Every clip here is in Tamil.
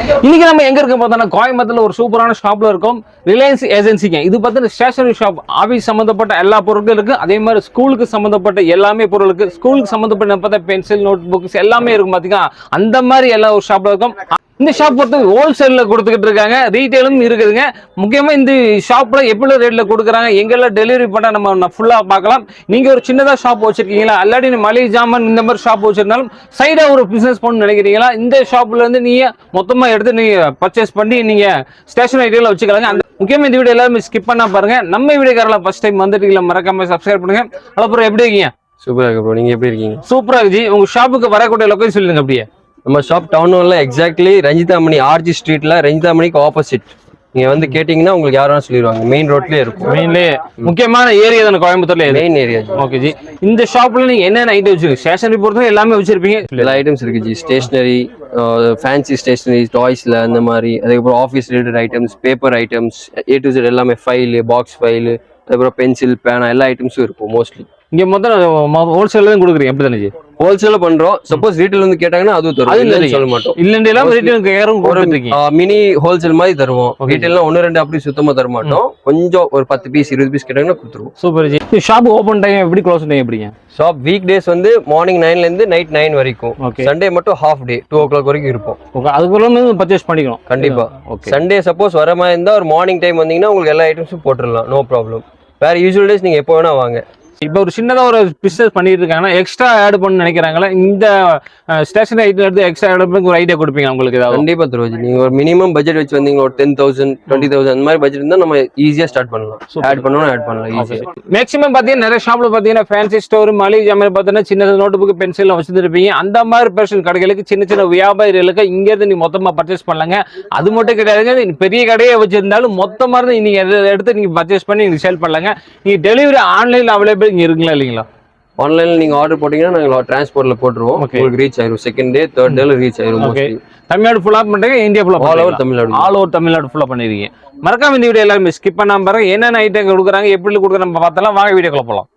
இன்னைக்கு நம்ம எங்க இருக்க பார்த்தோம்னா கோயம்புத்தூர்ல ஒரு சூப்பரான ஷாப்ல இருக்கும். ரிலையன்ஸ் ஏஜென்சிங்க. இது பார்த்தீங்கன்னா ஸ்டேஷனரி ஷாப். ஆபீஸ் சம்பந்தப்பட்ட எல்லா பொருட்களும் இருக்கு. அதே மாதிரி ஸ்கூலுக்கு சம்பந்தப்பட்ட எல்லாமே பொருள் இருக்கு. ஸ்கூலுக்கு சம்பந்தப்பட்ட பார்த்தா பென்சில், நோட் புக்ஸ் எல்லாமே இருக்கும். பாத்தீங்கன்னா அந்த மாதிரி எல்லா ஒரு ஷாப்ல இருக்கும். இந்த ஷாப் பொறுத்து ஹோல்சேல்ல கொடுத்துக்கிட்டு இருக்காங்க. ரீட்டைலும் இருக்குதுங்க. முக்கியமா இந்த ஷாப்ல எப்படி ரேட்ல கொடுக்குறாங்க, எங்கெல்லாம் டெலிவரி பண்ண நம்ம ஃபுல்லா பார்க்கலாம். நீங்க ஒரு சின்னதா ஷாப் வச்சிருக்கீங்களா, அல்லாடி மளிகை ஜாமான் இந்த மாதிரி ஷாப் வச்சிருந்தாலும் சைடா ஒரு பிசினஸ் பண்ணணும்னு நினைக்கிறீங்களா, இந்த ஷாப்ல இருந்து நீங்க மொத்தமா எடுத்து நீங்க பர்ச்சேஸ் பண்ணி நீங்க ஸ்டேஷனரி ஐட்டங்களை வச்சுக்கலாங்க. அந்த முக்கியமா இந்த வீடியோ எல்லாரும் ஸ்கிப் பண்ணா பாருங்க. நம்ம வீடியோக்காரல ஃபர்ஸ்ட் டைம் வந்துட்டீங்களா, மறக்காம சப்ஸ்கிரைப் பண்ணுங்க. அப்புறம் எப்படி இருக்கீங்க? சூப்பரா இருக்கு ப்ரோ. நீங்க எப்படி இருக்கீங்க? சூப்பரா இருக்கு. உங்க ஷாப்புக்கு வரக்கூடிய லொகேஷன் சொல்லுங்க. அப்படியே நம்ம ஷாப் டவுன் ஹால்ல எக்ஸாக்ட்லி ரஞ்சிதாமணி ஆர்ஜி ஸ்ட்ரீட்ல ரஞ்சிதாமணிக்கு ஆப்போசிட். நீங்க வந்து கேட்டீங்கன்னா உங்களுக்கு யாரும் சொல்லிடுவாங்க. மெயின் ரோட்லயே இருக்கும். மெயின்லயே முக்கியமான ஏரியா தான கோயம்புத்தூர்ல மெயின் ஏரியா. Okay G. இந்த ஷாப்ல நீங்க என்னென்ன ஐட்டம் வச்சிருக்கீங்க? ஸ்டேஷனரி பொறுத்தவரை எல்லாமே வச்சிருப்பீங்க. எல்லா ஐட்டம்ஸ் இருக்கு ஜி. ஸ்டேஷனரி, ஃபேன்சி ஸ்டேஷனரி, டாய்ஸ்ல அந்த மாதிரி, அதுக்கப்புறம் office related items, paper items, A to Z எல்லாமே, ஃபைல், பாக்ஸ் ஃபைல், அதுக்கப்புறம் பென்சில், பேனா எல்லா ஐட்டம்ஸும் இருக்கும் மோஸ்ட்லி. இங்க மொத்தம் ஹோல்சேல்ல தான் கொடுக்குறீங்க அப்படி தானே ஜி? ஹோல்சேல பண்றோம். சப்போஸ் ரீட்டைல் வந்து கேட்டாங்கன்னா அதுவும் தருவோம். சொல்ல மாட்டோம். இல்ல ரீட்டைல் மினி ஹோல்சேல் மாதிரி தருவோம். ரீட்டைல்ல 1-2 அப்படி சுத்தமா தர மாட்டோம். கொஞ்சம் ஒரு 10 பீஸ் 20 பீஸ் கேட்டாங்கன்னா கொடுத்துருவோம். Super G. Shop open time எப்படி, க்ளோஸ் டைம் எப்படிங்க? ஷாப் வீக் டேஸ் வந்து மார்னிங் 9ல இருந்து நைட் 9 வரைக்கும். சண்டே மட்டும் ஹாஃப் டே 2 o'clock வரைக்கும் இருப்போம். அதுக்குள்ள பர்ச்சேஸ் பண்ணிக்கணும் கண்டிப்பா. சண்டே சப்போஸ் வர மாதிரி இருந்தா ஒரு மார்னிங் டைம் வந்தீங்கன்னா உங்களுக்கு எல்லா ஐட்டம்ஸும் போட்டுடலாம். No problem. வேற யூசுவல் டேஸ் நீங்க எப்போ வேணா வாங்க. இப்போ ஒரு சின்னதாக ஒரு பிஸ்னஸ் பண்ணிட்டு இருக்காங்கன்னா எக்ஸ்ட்ரா ஆட் பண்ண நினைக்கிறாங்களா, இந்த ஸ்டேஷனரி ஐட்டம் எடுத்து எக்ஸ்ட்ரா ஆட் பண்ணி ஒரு ஐடியா கொடுப்பீங்க உங்களுக்கு ஏதாவது? கண்டிப்பா தருவாஜி. நீங்க ஒரு மினிமம் பட்ஜெட் வச்சு வந்தீங்க, ஒரு 10,000 20,000 அந்த மாதிரி பட்ஜெட் இருந்தா நம்ம ஈஸியா ஸ்டார்ட் பண்ணலாம். ஆட் பண்ணணும், ஆட் பண்ணலாம் ஈஸியா. மேக்ஸிமம் பாத்தீங்கன்னா நிறைய ஷாப்ல பாத்தீங்கன்னா ஃபேன்சி ஸ்டோர், மளிகை ஜாமான் பாத்தீங்கன்னா சின்ன நோட் புக், பென்சில் வச்சுருப்பீங்க. அந்த மாதிரி பெர்சன் கடைகளுக்கு, சின்ன சின்ன வியாபாரிகளுக்கு இங்க இருந்து நீங்க மொத்தமா பர்ச்சேஸ் பண்ணலாங்க. அது மட்டும் கிடையாதுங்க, பெரிய கடையை வச்சிருந்தாலும் மொத்தமா இருந்து நீங்க எடுத்து நீங்க பர்ச்சேஸ் பண்ணி நீங்க சேல் பண்ணலாங்க. நீங்க டெலிவரி ஆன்லைன்ல அவைலபிள் இங்க இருக்குங்களா இல்லைங்களா? ஆன்லைன்ல நீங்க ஆர்டர் போட்டீங்கன்னா நாங்க டிரான்ஸ்போர்ட்ல போட்டுருவோம். உங்களுக்கு ரீச் ஆயிரும். செகண்ட் டே, தேர்ட் டேல ரீச் ஆயிரும். தமிழ்நாடு ஃபுல்லா பண்றீங்க? இந்தியா ஃபுல்லா? All over Tamil Nadu. All over Tamil Nadu ஃபுல்லா பண்ணிருக்கீங்க. மறக்காம இந்த வீடியோ எல்லாரும் ஸ்கிப் பண்ணாம பாருங்க. என்னென்ன ஐட்டம் கொடுக்குறாங்க, எப்படி கொடுக்குறாங்க நம்ம பார்த்தலாம். வாங்க வீடியோக்குள்ள போலாம்.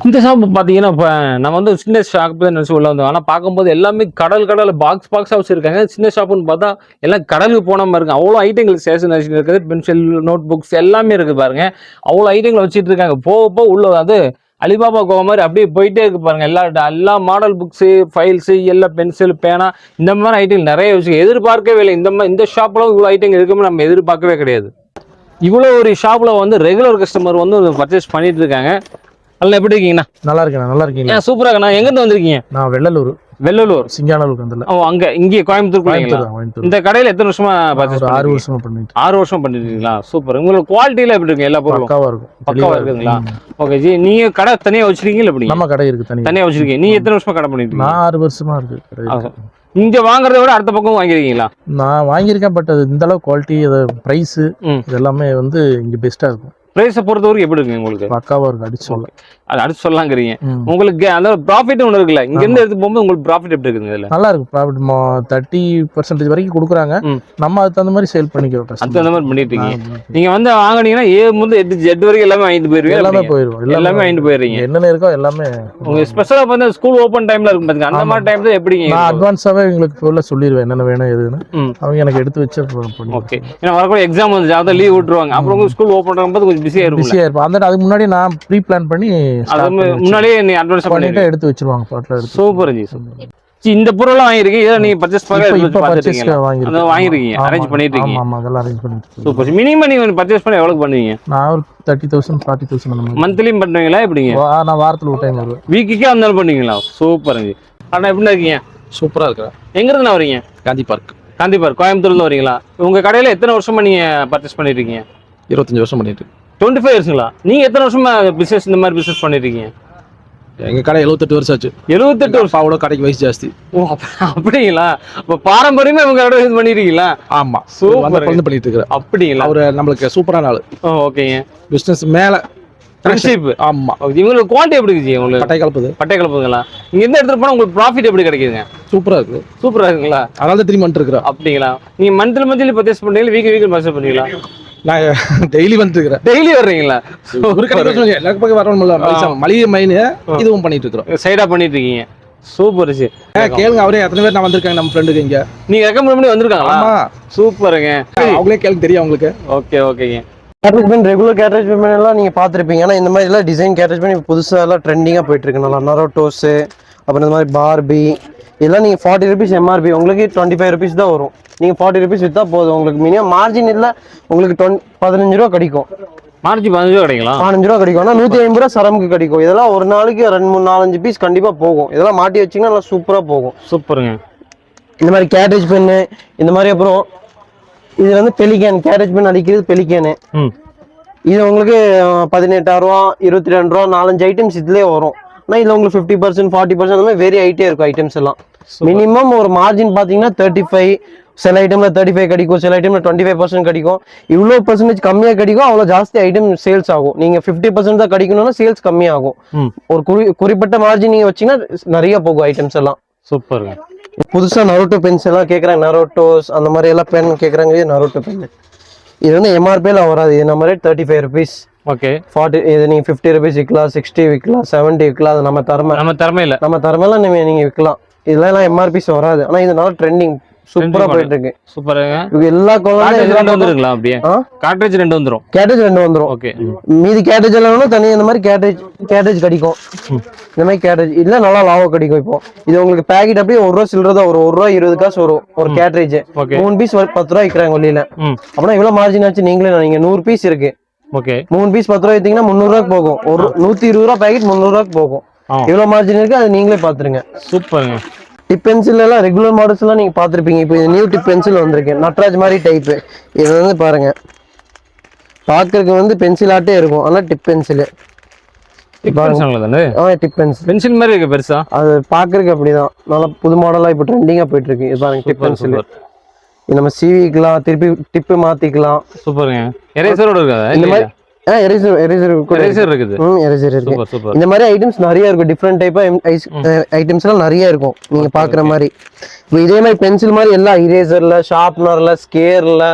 இந்த ஷாப் பார்த்தீங்கன்னா இப்போ நம்ம வந்து சின்ன ஷாப் நினச்சி உள்ள வந்தோம். ஆனால் பார்க்கும்போது எல்லாமே கடல் பாக்ஸாக வச்சுருக்காங்க. சின்ன ஷாப்புன்னு பார்த்தா எல்லாம் கடலுக்கு போன மாதிரி இருக்கு. அவ்வளோ ஐட்டங்கள் ஸ்டேஷனரி இருக்குது. பென்சில், நோட் புக்ஸ் எல்லாமே இருக்குது பாருங்க. அவ்வளோ ஐட்டங்கள் வச்சுட்டு இருக்காங்க. போக உள்ள அது அலிபாபா கோவா மாதிரி அப்படியே போயிட்டே இருக்கு பாருங்க. எல்லா மாடல் புக்ஸு, ஃபைல்ஸு, எல்லாம் பென்சில், பேனா இந்த மாதிரி ஐட்டங்கள் நிறைய வச்சு எதிர்பார்க்கவே இல்லை. இந்த ஷாப்பில் இவ்வளோ ஐட்டங்கள் இருக்குமே நம்ம எதிர்பார்க்கவே கிடையாது. இவ்வளோ ஒரு ஷாப்பில் வந்து ரெகுலர் கஸ்டமர் வந்து பர்ச்சேஸ் பண்ணிட்டு இருக்காங்க. நல்லா எப்படி இருக்கீங்கண்ணா? நல்லா இருக்கேன். நல்லா இருக்கீங்க? சூப்பரா இருக்கண்ணா. எங்க இருந்து வந்திருக்கீங்க? நான் வெள்ளலூர் சிங்கானூர் வந்து. அங்க இங்கே கோயம்புத்தூர். இந்த கடையில எத்தனை வருஷமா பர்ச்சேஸ்? 6 வருஷமா பண்ணிட்டு. 6 வருஷம் பண்ணிருக்கீங்களா? சூப்பர். உங்களுக்கு குவாலிட்டியில எப்படி இருக்கு? எல்லா பொருளும் பக்காவா இருக்கும். பக்காவா இருக்குங்களா? Okay G. நீங்க கடை தனியா வச்சிருக்கீங்களா? எப்படி? நம்ம கடை இருக்கு தனியா வச்சிருக்கீங்க. நீங்க எத்தனை வருஷமா கடை பண்ணிட்டு இருக்கீங்க? நான் 6 வருஷமா இருக்கு கடை. இங்க வாங்குறத விட அடுத்த பக்கம் வாங்கிருக்கீங்களா? நான் வாங்கியிருக்கேன். பட் அது இந்த அளவு குவாலிட்டி, பிரைஸ் எல்லாமே வந்து இங்க பெஸ்டா இருக்கும். பிரைஸை பொறுத்தவரைக்கும் எப்படி இருக்கு உங்களுக்கு? பக்காவா இருக்கு. அடிச்சு சொல்லலாங்கிறீங்க. உங்களுக்கு அந்த ப்ராஃபிட் ஒன்று இருக்குல்ல, இங்க இருந்து எடுத்து போகும்போது உங்களுக்கு ப்ராஃபிட் எப்படி இருக்குங்க? இதுல நல்லா இருக்கும். ப்ராஃபிட் 30% வரைக்கும் கொடுக்குறாங்க. நம்ம அதுக்கு தகுந்த மாதிரி சேல் பண்ணிக்கிறோம். அதுக்கு தகுந்த மாதிரி பண்ணிட்டு இருக்கீங்க. நீங்க வந்து வாங்கினீங்கன்னா எட்டு வரைக்கும் எல்லாமே வாங்கிட்டு போயிருவீங்க. எல்லாமே வாங்கிட்டு போயிருவீங்க. என்னென்ன இருக்கோ எல்லாமே. உங்க ஸ்பெஷலா வந்து ஸ்கூல் ஓபன் டைம்ல இருக்கும் பாருங்க. அந்த மாதிரி டைம்ல எப்படி நான் அட்வான்ஸாவே உங்களுக்கு ஃபுல்லா சொல்லிடுவேன் என்னென்ன வேணும் எதுன்னு. அவங்க எனக்கு எடுத்து வச்சு ஓகே. ஏன்னா வரக்கூடிய எக்ஸாம் வந்து அத லீவ் விட்டுருவாங்க. அப்புறம் உங்க ஸ்கூல் ஓபன் பண்ணும்போது கொஞ்சம் பிஸியா இருக்கும். அதுக்கு முன்னாடி நான் ப்ரீ பிளான் பண்ணி முன்னாடியே நீ அட்வான்ஸ் பண்ணிட்டு எடுத்து வச்சிருவாங்க பாட்ல. சூப்பர் ஜி. இந்த பொருளை வாங்கிருக்கீங்க. இத நீங்க பர்ச்சேஸ் வாங்கிருக்கீங்க. அரேஞ்ச் பண்ணிட்டு இருக்கீங்க. ஆமா அதெல்லாம் அரேஞ்ச் பண்ணிட்டு. சூப்பர். மினிமம் நீங்க பர்ச்சேஸ் பண்ண எவ்வளவு பண்ணுவீங்க? நான் ஒரு 30,000 40,000 அந்த மாதிரி. மந்த்லியும் பண்ணுவீங்களா எப்படிங்க? நான் வாரத்துல ஒரு டைம் வருவேன். வீக்குக்கே வந்தாலும் பண்ணுவீங்களா? Super G. அண்ணா எப்படி இருக்கீங்க? சூப்பரா இருக்கேன். எங்க இருந்து வரீங்க? காந்தி பார்க் கோயம்புத்தூர்ல வரீங்களா? உங்க கடையில எத்தனை வருஷமா நீங்க பர்ச்சேஸ் பண்ணிட்டு இருக்கீங்க? 25 வருஷம் பண்ணிட்டு. 25 இயர்ஸ்ங்களா? நீங்க எத்தனை வருஷமா பிசினஸ் இந்த மாதிரி பிசினஸ் பண்ணிட்டு இருக்கீங்க? எங்க கடை 78 வருஷம் ஆச்சு. 78 வருஷம். அவ்வளோ கடைக்கு வயசு ஜாஸ்தி. ஓ அப்படிங்களா? அப்ப பாரம்பரியமா இவங்க கடை இது பண்ணிருக்கீங்களா? ஆமா. சூப்பர். பண்ணிட்டு இருக்கிறேன். அப்படிங்களா? அவரு நம்மளுக்கு சூப்பரான ஆளு. ஓகேங்க. பிசினஸ் மேல ஃப்ரெண்ட்ஷிப். ஆமா. இவங்களுக்கு குவாலிட்டி எப்படி இருக்கு? உங்களுக்கு பட்டை கலப்புதுங்களா? இங்க இருந்து எடுத்துட்டு போனா உங்களுக்கு ப்ராஃபிட் எப்படி கிடைக்குதுங்க? சூப்பரா இருக்கு. சூப்பரா இருக்குங்களா? அதனால தான் 3 மந்த் இருக்கிறேன். அப்படிங்களா? நீங்க மந்த்லி பர்ச்சேஸ் பண்றீங்களா? வீக் பர்ச்சேஸ் பண்றீங்களா? நான் டெய்லி வந்துருக்கிறேன். டெய்லி வர்றீங்களா? ஒரு கடை எல்லா பக்கம் வரணும்ல. மளிகை மைன் இதுவும் பண்ணிட்டு இருக்கோம். சைடா பண்ணிட்டு இருக்கீங்க. Super G. கேளுங்க, அவரே எத்தனை பேர் நான் வந்திருக்காங்க நம்ம ஃப்ரெண்டுக்கு இங்க. நீங்க ரெக்கமெண்ட் பண்ணி வந்திருக்காங்களா? ஆமா, சூப்பருங்க. அவங்களே கேளுங்க, தெரியும் அவங்களுக்கு. ஓகே ஓகேங்க. Cartridge pen regular cartridge pen எல்லாம் நீங்க பாத்திருப்பீங்க. ஆனா இந்த மாதிரி எல்லாம் டிசைன் கேட்ரேஜ் பேன் புதுசா எல்லாம் ட்ரெண்டிங்கா போயிட்டு இருக்கு. நல்லா நரோட்டோஸ், அப்புறம் இந்த மாதிரி பார்பி இதெல்லாம் நீங்க 40 rupees MRP, உங்களுக்கு 25 rupees தான் வரும். நீங்க 40 rupees வித்தா போதும். உங்களுக்கு மினிமம் மார்ஜின் இல்ல, உங்களுக்கு 15 ரூபா கிடைக்கும். மார்ஜின் 15 ரூபா கிடைக்கலாம். 15 ரூபா கிடைக்கும். ஆனா 150 ரூபா சரமுக்கு கிடைக்கும். இதெல்லாம் ஒரு நாளைக்கு 2, 3, 4, 5 பீஸ் கண்டிப்பா போகும். இதெல்லாம் மாட்டி வச்சீங்கன்னா நல்லா சூப்பரா போகும். சூப்பருங்க. இந்த மாதிரி கேட்ரேஜ் பென்னு இந்த மாதிரி. அப்புறம் இது வந்து பெலிகேன் கேட்ரேஜ் பென் அடிக்கிறது பெலிகேனு. இது உங்களுக்கு 18 ரூபா, 22 ரூபா, 4-5 ஐட்டம்ஸ் இதுலயே வரும். ஆனா இதுல உங்களுக்கு 50%, 40% அந்த மாதிரி வேரி ஆயிட்டே இருக்கும் ஐட்டம்ஸ் எல்லாம். மினிமம் ஒரு மார்ஜின் பாத்தீங்கன்னா 35, சில ஐட்டம்ல 35 கிடைக்கும், சில ஐட்டம்ல 25% கிடைக்கும். இவ்வளோ பர்சன்டேஜ் கம்மியா கிடைக்கும், அவ்வளோ ஜாஸ்தி ஐட்டம் சேல்ஸ் ஆகும். நீங்க 50% தான் கிடைக்கணும்னா சேல்ஸ் கம்மியாகும். ஒரு குறிப்பிட்ட மார்ஜின் நீங்க வச்சீங்கன்னா நிறைய போகும் ஐட்டம்ஸ் எல்லாம். சூப்பருங்க. புதுசா நரோட்டோ பென்ஸ் எல்லாம் கேக்குறாங்க, நரோட்டோஸ் அந்த மாதிரி எல்லாம் பென் கேக்குறாங்க. இது நரோட்டோ பென். இது வந்து MRP வராது. இது நம்ம ரேட் 35 rupees. ஓகே. 40, இது நீங்க 50 rupees விற்கலாம், 60 விற்கலாம், 70 விற்கலாம். அது நம்ம திறமையில நீங்க விற்கலாம். இதெல்லாம் MRPs வராது. ஆனா இது நல்லா ட்ரெண்டிங் சூப்பரா போயிட்டு இருக்கு. சூப்பருங்க. எல்லா ரெண்டு வந்துருங்களா? அப்படியே கார்ட்ரேஜ் 2 வந்துரும். கேட்ரேஜ் 2 வந்துரும். ஓகே. மீதி கேட்ரேஜ் எல்லாம் தனியா இந்த மாதிரி கேட்ரேஜ் கிடைக்கும். இந்த மாதிரி கேட்ரேஜ் இல்ல நல்லா லாபம் கிடைக்கும். இப்போ இது உங்களுக்கு பேக்கெட் அப்படியே 1 ரூபா சில்லற தான் வரும். 1 ரூபா 20 காசு வரும் ஒரு கேட்ரேஜ். 3 பீஸ் 10 ரூபா விற்கிறாங்க வெளியில. அப்படின்னா இவ்வளவு மார்ஜின் ஆச்சு. நீங்களே நீங்க 100 பீஸ் இருக்கு. ஓகே. 3 பீஸ் 10 ரூபா வித்தீங்கன்னா 300 ரூபாய்க்கு போகும். ஒரு 120 ரூபா பேக்கெட் 300 ரூபாய்க்கு போகும். இவ்வளவு மார்ஜின் இருக்கு. அது நீங்களே பாத்துருங்க. சூப்பருங்க. டிப் பென்சில் எல்லாம் ரெகுலர் மாடல்ஸ் எல்லாம் நீங்க பாத்திருப்பீங்க. இப்போ இது நியூ டிப் பென்சில் வந்திருக்கு, நட்ராஜ் மாதிரி டைப். இது வந்து பாருங்க, பாக்குறதுக்கு வந்து பென்சில் ஆட்டே இருக்கும். ஆனா டிப் பென்சில். டிப் பென்சில் மாதிரி இருக்கு பெருசா. அது பாக்குறதுக்கு அப்படிதான். நல்லா புது மாடலா இப்போ ட்ரெண்டிங்கா போயிட்டு இருக்கு. இது பாருங்க டிப் பென்சில். இது நம்ம சீவிக்கலாம், திருப்பி டிப் மாத்திக்கலாம். சூப்பருங்க. எரேசரோட இருக்காது இந்த மாதிரி. எரேசர் இருக்குது. எரேசர் இருக்கு. இந்த மாதிரி ஐட்டம்ஸ் நிறைய இருக்கும். டிஃப்ரெண்ட் டைப்பா ஐட்டம்ஸ் எல்லாம் நிறைய இருக்கும் நீங்க பாக்குற மாதிரி. இப்போ இதே மாதிரி பென்சில் மாதிரி எல்லா இரேசர்ல, ஷார்ப்னர்ல, ஸ்கேர்ல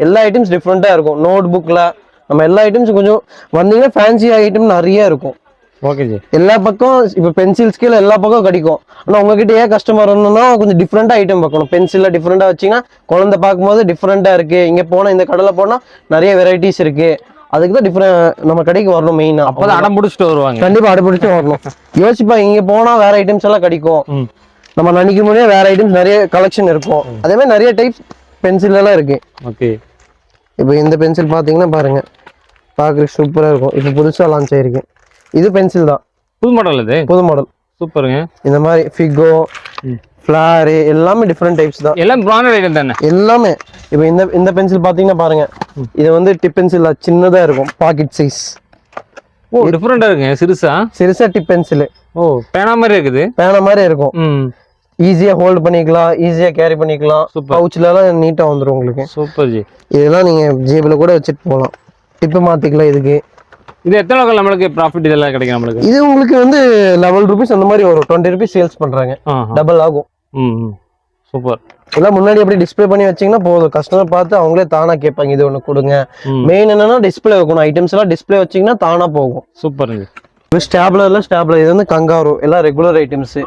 எல்லா ஐட்டம்ஸ் டிஃப்ரெண்டா இருக்கும். நோட் புக்ல நம்ம எல்லா ஐட்டம்ஸ் கொஞ்சம் வந்தீங்கன்னா ஃபேன்சி ஐட்டம் நிறைய இருக்கும். Okay G. எல்லா பக்கம் இப்போ பென்சில் ஸ்கேல் எல்லா பக்கம் கிடைக்கும். ஆனா உங்ககிட்ட ஏன் கஸ்டமர் வரணும்னா கொஞ்சம் டிஃப்ரெண்டா ஐட்டம் பார்க்கணும். பென்சில்ல டிஃப்ரெண்டா வச்சீங்கன்னா குழந்தை பார்க்கும்போது டிஃப்ரெண்டா இருக்கு. இங்க போனா இந்த கடையில போனா நிறைய வெரைட்டிஸ் இருக்கு. அதுக்கு தான் டிஃப்ரெண்ட் நம்ம கடைக்கு வரணும் மெயினா. அப்பதான் அடம் பிடிச்சிட்டு வருவாங்க. கண்டிப்பா அடம் பிடிச்சிட்டு வரணும். யோசிப்பா, இங்க போனா வேற ஐட்டம்ஸ் எல்லாம் கிடைக்கும். நம்ம நினைக்க முடியாது வேற ஐட்டம்ஸ் நிறைய கலெக்ஷன் இருக்கும். அதே மாதிரி நிறைய டைப் பென்சில் எல்லாம் இருக்கு. ஓகே. இப்போ இந்த பென்சில் பாத்தீங்கன்னா பாருங்க, பாக்குறதுக்கு சூப்பரா இருக்கும். இப்போ புதுசா லான்ச் ஆயிருக்கு. இது பென்சில் தான், புது மாடல். இது புது மாடல். சூப்பருங்க. இந்த மாதிரி ஃபிகோ, ஃபிளார் எல்லாமே டிஃப்ரெண்ட் டைப்ஸ் தான். எல்லாம் பிராண்டட் ஐட்டம் தானே எல்லாமே. இப்போ இந்த பென்சில் பாத்தீங்கன்னா பாருங்க, இது வந்து டிப் பென்சில் சின்னதா இருக்கும், பாக்கெட் சைஸ். ஓ, டிஃபரெண்டா இருக்கு. சிறுசா டிப் பென்சில். ஓ, பேனா மாதிரி இருக்குது. பேனா மாதிரி இருக்கும். ஈஸியா ஹோல்ட் பண்ணிக்கலாம், ஈஸியா கேரி பண்ணிக்கலாம். பவுச்ல எல்லாம் நீட்டா வந்துரும் உங்களுக்கு. Super G. இதெல்லாம் நீங்க ஜேபில கூட வச்சுட்டு போகலாம். டிப் மாத்திக்கலாம் இதுக்கு. இது எத்தனை நாள் நம்மளுக்கு ப்ராஃபிட் இதெல்லாம் கிடைக்கும் நம்மளுக்கு? இது உங்களுக்கு வந்து 11 rupees அந்த மாதிரி வரும். 20 rupees சேல்ஸ் பண்றாங்க. டபுள் ஆகும். சூப்பர். எல்லாம் முன்னாடி அப்படியே டிஸ்ப்ளே பண்ணி வச்சீங்கன்னா போதும். கஸ்டமர் பார்த்து அவங்களே தானா கேட்பாங்க, இது ஒண்ணு கொடுங்க. மெயின் என்னன்னா டிஸ்ப்ளே வைக்கணும். ஐட்டம்ஸ் எல்லாம் டிஸ்ப்ளே வச்சீங்கன்னா தானா போகும். சூப்பருங்க. ஸ்டாப்லர்ல ஸ்டாப்லர். இது வந்து கங்காரு, எல்லாம் ரெகுலர் ஐட்டம்ஸ்.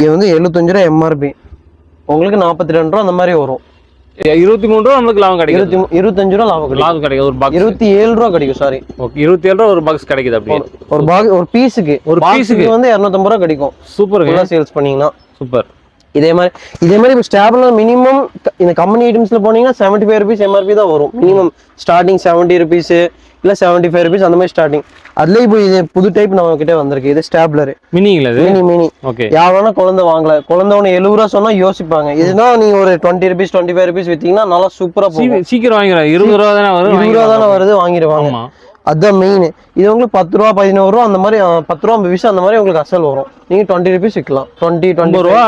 இது வந்து 75 ரூபா MRP. உங்களுக்கு 42 ரூபா அந்த மாதிரி வரும். 23 ரூபா நமக்கு லாபம் கிடைக்கும். 25 ரூபா லாபம் கிடைக்கும். ஒரு பாக்ஸ் 27 ரூபா கிடைக்கும். சாரி, ஓகே, 27 ரூபா ஒரு பாக்ஸ் கிடைக்குது. அப்படியே ஒரு பாக்ஸ் ஒரு பீஸுக்கு வந்து 250 ரூபா கிடைக்கும். சூப்பர். சேல்ஸ் பண்ணீங்கன்னா சூப்பர். இதே மாதிரி இப்போ ஸ்டாப்லர் மினிமம் இந்த கம்பெனி ஐட்டம்ஸ்ல போனீங்கன்னா 75 rupees MRP தான் வரும். மினிமம் ஸ்டார்டிங் 70 rupees இல்ல 75 rupees அந்த மாதிரி ஸ்டார்டிங். அதுல இப்போ இது புது டைப் நம்ம கிட்ட வந்திருக்கு. இது ஸ்டாப்லர் மினி. ஓகே. யாரான குழந்தை வாங்கல, குழந்தை ஒன்று 70 ரூபா சொன்னா யோசிப்பாங்க. இதுனா நீங்க ஒரு 20 rupees 25 rupees வித்தீங்கன்னா நல்லா சூப்பரா போகும். சீக்கிரம் வாங்கிடுவாங்க. 20 ரூபா தானே வரும். 20 ரூபா தானே வருது, வாங்கிடுவாங்க. அதுதான் மெயின். இது உங்களுக்கு 10 ரூபா 11 ரூபா அந்த மாதிரி 10 ரூபா பீஸ் அந்த மாதிரி உங்களுக்கு அசல் வரும். நீங்க 20 rupees விற்கலாம். 20 ரூபா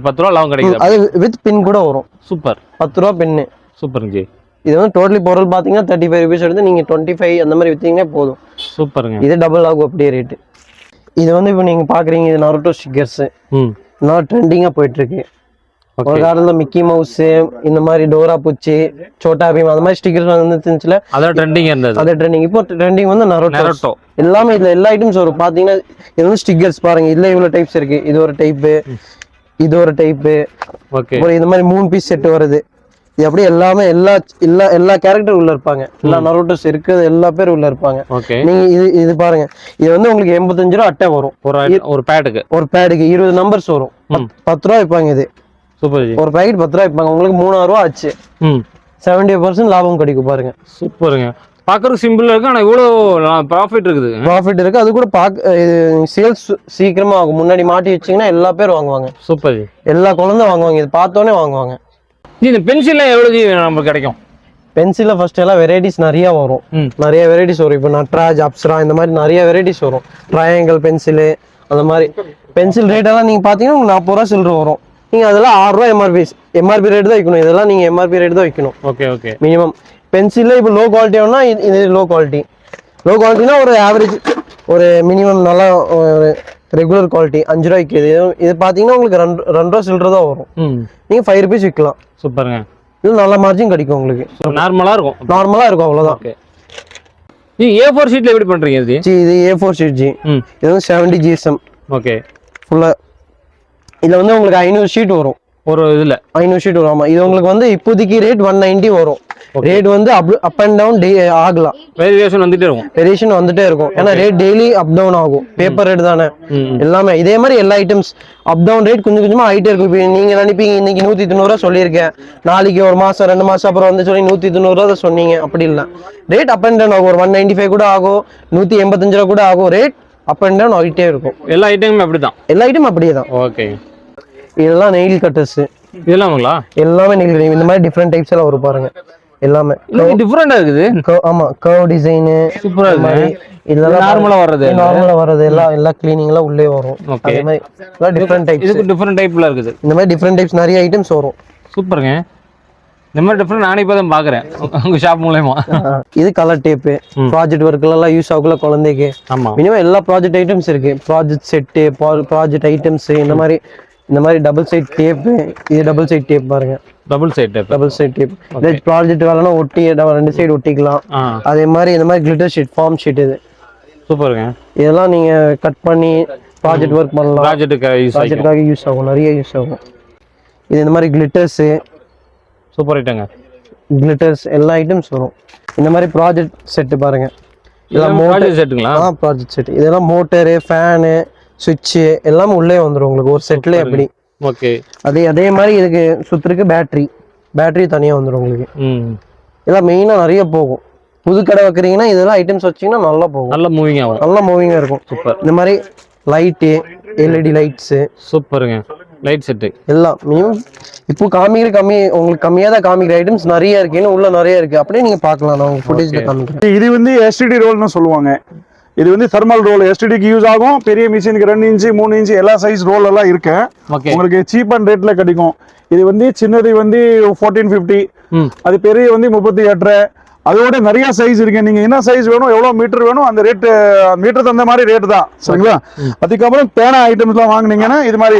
10 ரூபா லாபம் கிடைக்கும். அது வித் பின் கூட வரும். சூப்பர். 10 ரூபா பின்னு. Super G. இது வந்து டோட்டலி பொருள் பாத்தீங்கன்னா 35 rupees எடுத்து நீங்க 25 அந்த மாதிரி வித்தீங்கன்னா போதும். சூப்பருங்க. இது டபுள் ஆகும் அப்படியே ரேட்டு. இது வந்து இப்போ நீங்க பாக்குறீங்க, இது நருட்டோ ஸ்டிக்கர்ஸ். நான் ட்ரெண்டிங்கா போயிட்டு இருக்கு. ஒரு காலத்துல மிக்கி மவுஸ், இந்த மாதிரி டோரா பூச்சி, சோட்டா பீம் அந்த மாதிரி ஸ்டிக்கர்ஸ் வந்துச்சுல, அத ட்ரெண்டிங் இருந்தது. அத ட்ரெண்டிங். இப்போ ட்ரெண்டிங் வந்து நருட்டோ. எல்லாமே இதுல எல்லா ஐட்டம்ஸ் வரும். பாத்தீங்கன்னா இது வந்து ஸ்டிக்கர்ஸ் பாருங்க. இதுல இவ்வளவு டைப்ஸ் இருக்கு. இது ஒரு டைப், இது ஒரு டைப்பு. ஓகே. அப்புறம் இந்த மாதிரி 3 பீஸ் செட் வருது. இது அப்படியே எல்லாமே எல்லா கேரக்டர் உள்ள இருப்பாங்க. எல்லா நரோட்டோஸ் இருக்குது, எல்லா பேரும் உள்ள இருப்பாங்க. ஓகே. நீங்க இது பாருங்க, இது வந்து உங்களுக்கு 85 ரூபா அட்டை வரும். ஒரு பேட்டுக்கு 20 நம்பர்ஸ் வரும். 10 ரூபா வைப்பாங்க. இது சூப்பர் ஜி. ஒரு பாக்கெட் 10 ரூபா வைப்பாங்க. உங்களுக்கு 3000 ரூபா ஆச்சு. 70% லாபம் கிடைக்கும் பாருங்க. சூப்பருங்க. பாக்குறதுக்கு சிம்பிளா இருக்கு, ஆனா இவ்வளவு ப்ராஃபிட் இருக்குது. ப்ராஃபிட் இருக்கு. அது கூட சேல்ஸ் சீக்கிரமா ஆகும். முன்னாடி மாட்டி வச்சீங்கன்னா எல்லா பேரும் வாங்குவாங்க. Super G. எல்லா குழந்தை வாங்குவாங்க, இது பார்த்தோன்னே வாங்குவாங்க. ஜி இந்த பென்சில்லாம் எவ்வளவு ஜி நமக்கு கிடைக்கும்? பென்சில்ல ஃபர்ஸ்ட் எல்லாம் வெரைட்டிஸ் நிறைய வரும். நிறைய வெரைட்டிஸ் வரும். இப்போ நட்ராஜ், அப்சரா இந்த மாதிரி நிறைய வெரைட்டிஸ் வரும். ட்ரையாங்கிள் பென்சிலு அந்த மாதிரி. பென்சில் ரேட் எல்லாம் நீங்க பாத்தீங்கன்னா உங்களுக்கு 40 ரூபா சில்லற வரும். நீங்க அதெல்லாம் 6 ரூபா எம்ஆர்பி ரேட் தான் வைக்கணும். இதெல்லாம் நீங்க எம்ஆர்பி ரேட் தான் வைக்கணும். Okay okay. மினிமம் பென்சில்ல இப்போ லோ குவாலிட்டி வேணும்னா இது லோ குவாலிட்டி. லோ குவாலிட்டினா ஒரு ஆவரேஜ், ஒரு மினிமம் நல்லா ஒரு ரெகுலர் குவாலிட்டி 5 ரூபாய்க்கு. இது பாத்தீங்கன்னா உங்களுக்கு 2 ரூபா சில்லற தான் வரும். நீங்க 5 rupees விற்கலாம். சூப்பருங்க. இது நல்ல மார்ஜின் கிடைக்கும் உங்களுக்கு. நார்மலா இருக்கும். நார்மலா இருக்கும், அவ்வளவுதான். ஓகே. நீ A4 ஷீட்ல எப்படி பண்றீங்க இது? ஜி இது A4 ஷீட் ஜி. இது வந்து 70 GSM. ஓகே. ஃபுல்லா இதுல வந்து உங்களுக்கு 500 ஷீட் வரும். ஒரு இதுல 500 ஷீட் வரும். ஆமா, இது உங்களுக்கு வந்து இப்போதைக்கு ரேட் 190 வரும். ரேட் வந்து அப் அண்ட் டவுன் ஆகலாம். வேரியேஷன் வந்துட்டே இருக்கும். வேரியேஷன் வந்துட்டே இருக்கும். ஏன்னா ரேட் டெய்லி அப் டவுன் ஆகும். பேப்பர் ரேட் தானே எல்லாமே. இதே மாதிரி எல்லா ஐட்டம்ஸ் அப் டவுன் ரேட் கொஞ்சம் கொஞ்சமா ஆயிட்டே இருக்கும். இப்போ நீங்க நினைப்பீங்க இன்னைக்கு 190 ரூபா சொல்லியிருக்கேன், நாளைக்கு ஒரு மாசம் 2 மாசம் அப்புறம் வந்து சொல்லி 190 ரூபா சொன்னீங்க. அப்படி இல்லை, ரேட் அப் அண்ட் டவுன் ஆகும். ஒரு 195 கூட ஆகும், 185 ரூபா கூட ஆகும். ரேட் அப் அண்ட் டவுன் ஆகிட்டே இருக்கும். எல்லா ஐட்டமும் அப்படிதான். எல்லா ஐட்டம் அப்படியே தான். ஓகே. இதெல்லாம் நெயில் கட்டர்ஸ். இதெல்லாம்ங்களா? எல்லாமே நெயில் கட்டிங். இந்த மாதிரி டிஃப்ரெண்ட் டைப்ஸ் எல்லாம் வரும் பாருங்க. எல்லாமே டிஃபரெண்டா இருக்குது. ஆமா, கர்வ் டிசைன் சூப்பரா இருக்கு. இதெல்லாம் நார்மலா வர்றது எல்லா கிளீனிங்ல உள்ளே வரும். அதே மாதிரி எல்லாம் டிஃபரெண்ட் டைப்ஸ். இதுக்கு டிஃபரெண்ட் டைப்ல இருக்குது. இந்த மாதிரி டிஃபரெண்ட் டைப்ஸ் நிறைய ஐட்டம்ஸ் வரும். சூப்பருங்க. இந்த மாதிரி டிஃபரெண்ட் நானே இப்போ தான் பாக்குறேன் உங்க ஷாப் மூலமா. இது கலர் டேப், ப்ராஜெக்ட் ஒர்க்ல எல்லாம் யூஸ் ஆகுல குழந்தைக்கு. ஆமா, மினிமம் எல்லா ப்ராஜெக்ட் ஐட்டம்ஸ் இருக்கு. ப்ராஜெக்ட் செட், ப்ராஜெக்ட் ஐட்டம்ஸ், இந்த மாதிரி டபுள் சைட் டேப். இது டபுள் சைட் டேப் பாருங்க. Double side tape. இந்த ப்ராஜெக்ட் வேலைனா ஒட்டி 2 சைடு ஒட்டிக்கலாம். அதே மாதிரி இந்த மாதிரி கிளிட்டர் ஷீட், ஃபார்ம் ஷீட். இது சூப்பருங்க. இதெல்லாம் நீங்க கட் பண்ணி ப்ராஜெக்ட் ஒர்க் பண்ணலாம். ப்ராஜெக்ட்டுக்காக யூஸ் ஆகும், நிறைய யூஸ் ஆகும். இது இந்த மாதிரி கிளிட்டர்ஸ். சூப்பர் ஐட்டங்க. கிளிட்டர்ஸ் எல்லா ஐட்டம்ஸ் வரும். இந்த மாதிரி ப்ராஜெக்ட் செட் பாருங்க. இதெல்லாம் ப்ராஜெக்ட் செட்டுங்களா? Project set. இதெல்லாம் மோட்டரு, ஃபேனு, சுவிட்ச் எல்லாமே உள்ளே வந்துடும் உங்களுக்கு ஒரு செட்ல. எப்படி? ஓகே. அதே மாதிரி இதுக்கு சுத்துறதுக்கு பேட்டரி தனியா வந்துடும் உங்களுக்கு. இதெல்லாம் மெயினா நிறைய போகும். புது கடை வைக்கிறீங்கன்னா இதெல்லாம் ஐட்டம்ஸ் வச்சீங்கன்னா நல்லா போகும். நல்ல மூவிங் ஆகும். நல்லா மூவிங்கா இருக்கும். சூப்பர். இந்த மாதிரி லைட்டு, LED லைட்ஸ். சூப்பருங்க. லைட் செட்டு எல்லாம் மினிமம் இப்போ உங்களுக்கு கம்மியா தான் காமிக்கிற ஐட்டம்ஸ் நிறைய இருக்கு. இன்னும் உள்ள நிறைய இருக்கு. அப்படியே நீங்க பார்க்கலாம். நான் உங்களுக்கு ஃபுட்டேஜ்ல காமிக்கிறேன். இது வந்து STD ரோல்னு சொல்லுவாங்க. இது வந்து தெர்மல் ரோல். STDக்கு யூஸ் ஆகும். பெரிய மிஷினுக்கு 2 இன்ச்சு 3 இன்ச்சு எல்லா சைஸ் ரோல் எல்லாம் இருக்கு. உங்களுக்கு சீப் அண்ட் ரேட்ல கிடைக்கும். இது வந்து சின்னது வந்து 1450, அது பெரிய வந்து 38. அதோட நிறைய சைஸ் இருக்கு. நீங்க என்ன சைஸ் வேணும், எவ்வளவு மீட்டர் வேணும், அந்த ரேட்டு மீட்டர் தகுந்த மாதிரி ரேட் தான். சரிங்களா? அதுக்கப்புறம் பேனா ஐட்டம்ஸ் எல்லாம் வாங்கினீங்கன்னா இது மாதிரி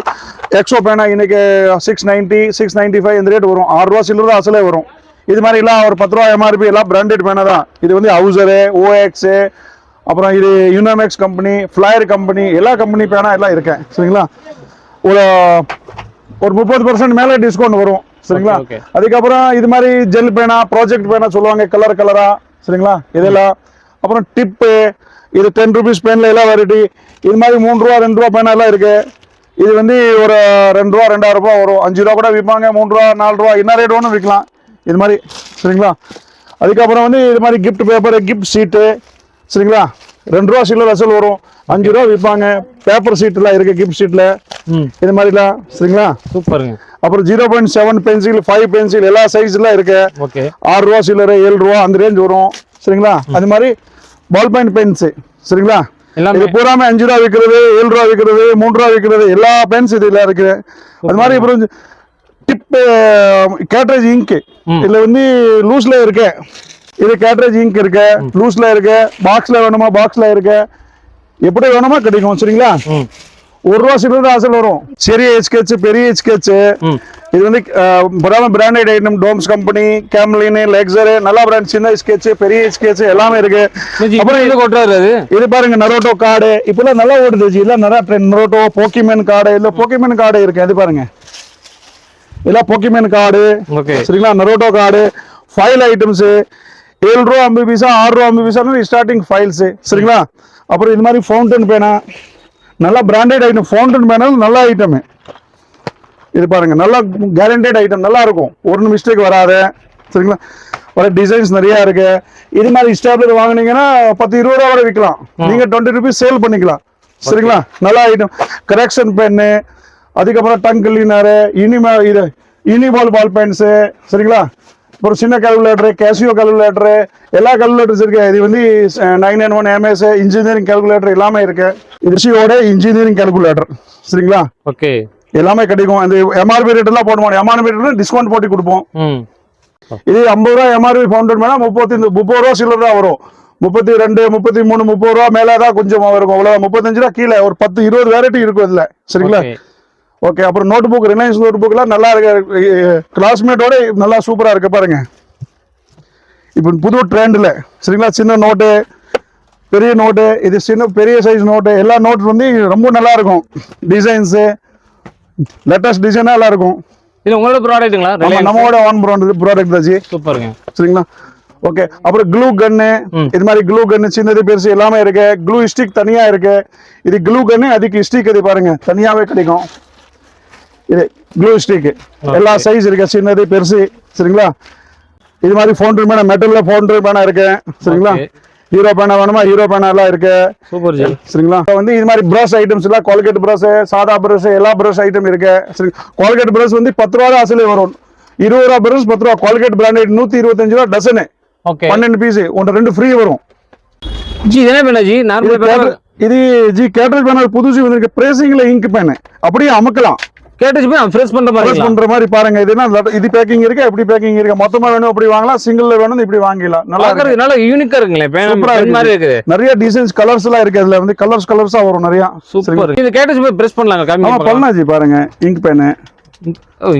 எக்ஸோ பேனா இன்னைக்கு 690, 695 இந்த ரேட் வரும். 6 ரூபா சில்லற அசலே வரும். இது மாதிரி எல்லாம் ஒரு 10 ரூபா MRP எல்லாம் பிராண்டட் பேனா தான். இது வந்து ஹவுசரு, OX, அப்புறம் இது யூனாமேக்ஸ் கம்பெனி, ஃபிளையர் கம்பெனி, எல்லா கம்பெனி பேனா எல்லாம் இருக்கேன். சரிங்களா? ஒரு 30% மேலே டிஸ்கவுண்ட் வரும். சரிங்களா? அதுக்கப்புறம் இது மாதிரி ஜெல் பேனா, ப்ராஜெக்ட் பேனா சொல்லுவாங்க, கலரா. சரிங்களா? இதெல்லாம் அப்புறம் டிப்பு. இது 10 rupees பேன்ல எல்லாம் வெரைட்டி. இது மாதிரி 3 ரூபா 2 ரூபா பேனா எல்லாம் இருக்கு. இது வந்து ஒரு 2 ரூபா 2000 ரூபாய் வரும். 5 ரூபா கூட விற்பாங்க, 3 ரூபா 4 ரூபா என்ன ரேட் வேணும் விற்கலாம். இது மாதிரி. சரிங்களா? அதுக்கப்புறம் வந்து இது மாதிரி கிஃப்ட் பேப்பர், கிஃப்ட் சீட்டு. சரிங்களா? 2 ரூபா சில்லர் அசல் வரும். 5 ரூபா விற்பாங்க. பேப்பர் சீட் எல்லாம் இருக்கு கிஃப்ட் சீட்ல. இது மாதிரிலாம். சரிங்களா? சூப்பருங்க. அப்புறம் 0.7 பென்சில், 5 பென்சில் எல்லா சைஸ்ல இருக்கு. 6 ரூபா சில்லர், 7 ரூபா அந்த ரேஞ்ச் வரும். சரிங்களா? அது மாதிரி பால் பாயிண்ட் பென்ஸ். சரிங்களா? இது பூராமே 5 ரூபா விற்கிறது, 7 ரூபா விற்கிறது, 3 ரூபா விற்கிறது, எல்லா பென்ஸ் இதுல இருக்கு. அது மாதிரி அப்புறம் டிப் கேட்ரேஜ் இங்க். இதுல வந்து லூஸ்ல இருக்கு. இது கேட்ரேஜ் இங்க் இருக்கு, லூஸ்ல இருக்கு, பாக்ஸ்ல வேணுமா பாக்ஸ்ல இருக்கு, எப்படி வேணுமா கிடைக்கும். சரிங்களா? ₹1 சில்லற அசல் வரும். சிறிய ஸ்கெட்ச், பெரிய ஸ்கெட்ச். இது வந்து branded item, Doms company, Camlin, Luxor, நல்ல பிராண்ட். சின்ன ஸ்கெட்ச், பெரிய ஸ்கெட்ச் எல்லாமே இருக்கு. அப்புறம் இது கொட்டுறாரு இது பாருங்க நரோட்டோ கார்டு. இப்பெல்லாம் நல்லா ஓடுது. இல்ல நிறைய ட்ரெண்ட் நரோட்டோ, போக்கிமேன் கார்டு, இல்ல போக்கிமேன் கார்டு இருக்கு. இது பாருங்க இதெல்லாம் போக்கிமேன் கார்டு. சரிங்களா? Naruto card, file items ₹7.50, ₹6.50 starting files. சரிங்களா? அப்புறம் இது மாதிரி ஃபவுண்டன் பேனா, நல்லா பிராண்டட் ஐட்டம். ஃபவுண்டன் பேனா நல்ல ஐட்டம். இது பாருங்க நல்லா கேரண்டட் ஐட்டம், நல்லா இருக்கும், ஒரு மிஸ்டேக் வராது. சரிங்களா? வர டிசைன்ஸ் நிறைய இருக்கு. இது மாதிரி ஸ்டாப்லர் வாங்குனீங்கன்னா ₹10-20 வரை விற்கலாம். நீங்க ₹20 சேல் பண்ணிக்கலாம். சரிங்களா? நல்ல ஐட்டம். கரெக்ஷன் பென்னு, அதுக்கப்புறம் டங் கிளீனர், யூனிபால் பால் பென்ஸ். சரிங்களா? அப்புறம் சின்ன கால்குலேட்டர், கேசியோ கால்குலேட்டர், எல்லா கால்குலேட்டர்ஸ் இருக்கு. இது வந்து 991 MS இன்ஜினியரிங் கால்குலேட்டர் எல்லாமே இருக்கு. இது இன்ஜினியரிங் கால்குலேட்டர். சரிங்களா? ஓகே, எல்லாமே கிடைக்கும். அந்த எம்ஆர்பி ரேட் எல்லாம் போட மாட்டோம். எம்ஆர்பி ரேட் டிஸ்கவுண்ட் போட்டு கொடுப்போம். இது ₹50 எம்ஆர்பி ஃபவுண்டன் மேடம் ₹30 சில்லர் தான் வரும். 32, 33, ₹30 மேலதான் கொஞ்சம் வரும். அவ்வளவு ₹35 கீழே ஒரு 10-20 வெரைட்டி இருக்கும் இதுல. சரிங்களா? ஓகே. அப்புறம் notebook, Reliance notebook எல்லாம் நல்லா இருக்கு. கிளாஸ்மேட்டோட நல்லா சூப்பரா இருக்கு பாருங்க. இப்போ புது ட்ரெண்ட்ல. சரிங்களா? சின்ன நோட்டு, பெரிய நோட்டு, இது சின்ன பெரிய சைஸ் நோட்டு, எல்லா நோட் வந்து ரொம்ப நல்லா இருக்கும். டிசைன்ஸ் லேட்டஸ்ட் டிசைனா எல்லாம் இருக்கும். இது உங்களோட ப்ராடக்ட்டுங்களா? நம்மளோட ஓன் ப்ராடக்ட் தான் ஜி. சூப்பருங்க. சரிங்களா? ஓகே. அப்புறம் க்ளூ கன்னு, இது மாதிரி க்ளூ கன்னு சின்னது பெருசு எல்லாமே இருக்கு. க்ளூ ஸ்டிக் தனியா இருக்கு. இது க்ளூ கன்னு, அதுக்கு ஸ்டிக் இது பாருங்க தனியாவே கிடைக்கும். இது க்ளூ ஸ்டிக் எல்லா சைஸ் இருக்கு, சின்னது பெருசு. சரிங்களா? இது மாதிரி ஃபவுண்டன் பேனா, மெட்டல்ல ஃபவுண்டன் பேனா இருக்கு. சரிங்களா? ஹீரோ பேனா வேணுமா? ஹீரோ பேனா எல்லாம் இருக்கு. சூப்பர் ஜி. சரிங்களா? வந்து இது மாதிரி பிரஷ் ஐட்டம்ஸ் எல்லாம், கோல்கேட் பிரஷ், சாதா பிரஷ், எல்லா பிரஷ் ஐட்டம் இருக்கு. சரி, கோல்கேட் பிரஷ் வந்து ₹10 அசலே வரும். ₹20 brush ₹10. Colgate branded ₹125 dozen. 12 piece, 2 free வரும். ஜி இது என்ன பேனா ஜி? நார்மல் இது ஜி கேட்டரேஜ் பேனா புதுசு வந்திருக்கு. பிரேசிங்ல இங்க் பேன் அப்படியே அமுக்கலாம். கேட்டேஜ் பேன் ஃப்ரெஷ் பண்ற மாதிரி பாருங்க. இது பேக்கிங் இருக்கு, எப்படி பேக்கிங் இருக்கு. மொத்தமா வேணும் அப்படி வாங்கலாம், சிங்கிள்ல வேணும் இப்படி வாங்கிடலாம். நல்லா இருக்கு, நல்லா யூனிக்கா இருக்குங்களே. பேன் மாதிரி இருக்குது. நிறைய டிசைன்ஸ், கலர்ஸ் எல்லாம் இருக்கு. அதுல வந்து கலர்ஸா வரும் நிறைய. சூப்பர். இது கேட்டேஜ் பேன் பிரஸ் பண்ணலாங்க. பண்ணலாம் ஜி. பாருங்க இங்க் பேன்.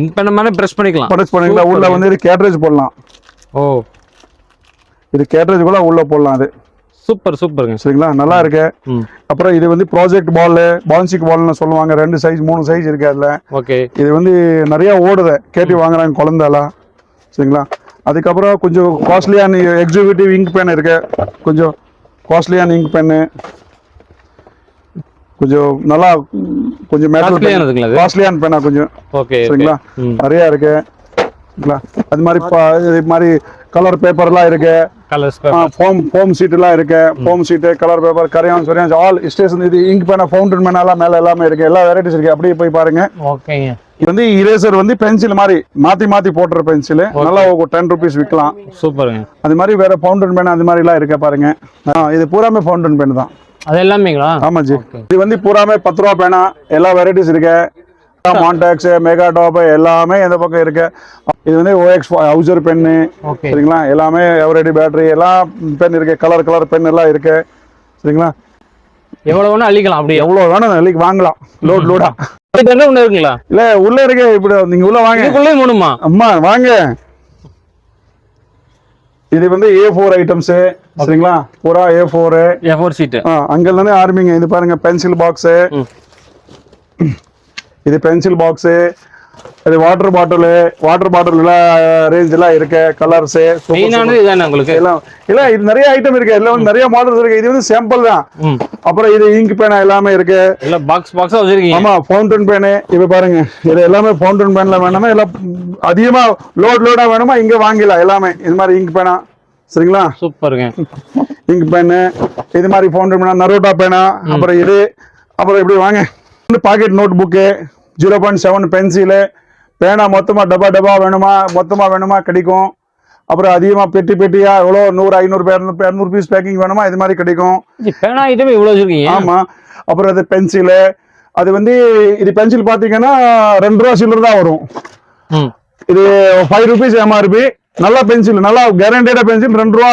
இங்க் பேன் மாதிரி பிரஸ் பண்ணிக்கலாம். உள்ள வந்து இது கேட்டரேஜ் போடலாம். ஓ, இது கேட்டரேஜ் கூட உள்ள போடலாம். அது சூப்பர் சூப்பருங்க. சரிங்களா? நல்லா இருக்கு. அப்புறம் இது வந்து ப்ராஜெக்ட் பால், பான்சிக் பால்னு சொல்லுவாங்க. 2 சைஸ் 3 சைஸ் இருக்கு அதுல. ஓகே. இது வந்து நிறைய ஓடுது, கேட்டி வாங்குறாங்க குழந்தைலாம். சரிங்களா? அதுக்கப்புறம் கொஞ்சம் காஸ்ட்லியான எக்ஸிக்யூட்டிவ் இங்க் பேன் இருக்கு. கொஞ்சம் காஸ்ட்லியான இங்க் பேன், கொஞ்சம் நல்லா, கொஞ்சம் காஸ்ட்லியான பேனா கொஞ்சம். ஓகே. சரிங்களா? நிறைய இருக்கு. அது மாதிரி கலர் பேப்பர்லாம் இருக்கு. ஃபோம் ஷீட் எல்லாம் இருக்கு. ஃபோம் ஷீட், கலர் பேப்பர், கரையான், சொரியான், ஆல் ஸ்டேஷன். இது இங்க் பேனா, ஃபவுண்டன் பேனா எல்லாம் மேல எல்லாமே இருக்கு. எல்லா வெரைட்டிஸ் இருக்கு. அப்படியே போய் பாருங்க. ஓகேங்க. இது வந்து இரேசர் வந்து பென்சில் மாதிரி மாத்தி போடுற பென்சில். நல்லா ₹10 விற்கலாம். சூப்பருங்க. அது மாதிரி வேற ஃபவுண்டன் பேனா அது மாதிரி எல்லாம் இருக்கு பாருங்க. இது பூராமே ஃபவுண்டன் பேன் தான். அது எல்லாமேங்களா? ஆமா ஜி. இது வந்து பூராமே ₹10 பேனா. எல்லா வெரைட்டிஸ் இருக்கு. மான்டாக்ஸ், மெகா டாப் எல்லாமே இந்த பக்கம் இருக்கு. இது வந்து OX ஹவுசர் பென்னு. சரிங்களா? எல்லாமே எவரடி பேட்டரி எல்லாம் பென் இருக்கு. கலர் பென் எல்லாம் இருக்கு. சரிங்களா? எவ்வளவு வேணும் அள்ளிக்கலாம். அப்படி எவ்வளவு வேணும் அள்ளிக்கு வாங்கலாம். லோடா ஒண்ணு இருக்குங்களா? இல்ல உள்ள இருக்கு. இப்படி நீங்க உள்ள வாங்க. இதுக்குள்ளே வேணுமா? அம்மா வாங்க. இது வந்து A4 ஐட்டம்ஸ். சரிங்களா? பூரா A4 ஷீட். அங்க இருந்து ஆரம்பிங்க. இது பாருங்க பென்சில் பாக்ஸ். இது பென்சில் பாக்ஸ். இது வாட்டர் பாட்டில் ரேஞ்ச் எல்லாம் இருக்கு. கலர்ஸ் இல்ல இது நிறைய ஐட்டம் இருக்கு. எல்லாம் நிறைய மாடல்ஸ் இருக்கு. இது வந்து சாம்பிள் தான். அப்புறம் இது இங்க் பேனா எல்லாமே இருக்கு. இல்ல பாக்ஸா வச்சிருக்கீங்க. ஆமா, ஃபவுண்டன் பேன். இப்ப பாருங்க, இது எல்லாமே ஃபவுண்டன் பேன்ல வேணுமா, எல்லாம் அதிகமா லோடா வேணுமா இங்க வாங்கிடலாம். எல்லாமே இது மாதிரி இங்க் பேனா. சரிங்களா? சூப்பருங்க. இங்க் பேன், இது மாதிரி ஃபவுண்டன் பேனா, நரோட்டா பேனா. அப்புறம் இது, அப்புறம் இப்படி வாங்க. பாக்கெட் நோட் புக்கு, 0.7 பென்சிலு, பேனா மொத்தமா டப்பா வேணுமா கிடைக்கும். அப்புறம் அதிகமா பெட்டியா எவ்வளோ 100, 500, 200 பீஸ் பேக்கிங் வேணுமா இது மாதிரி கிடைக்கும். பேனா ஐட்டம் இவ்வளவு வச்சிருக்கீங்க? ஆமா. அப்புறம் அது பென்சிலு. அது வந்து இது பென்சில் பாத்தீங்கன்னா ₹2 சில்லர் தான் வரும். இது ₹5 MRP. நல்ல பென்சில், நல்லா கேரண்டடா பென்சில். ₹2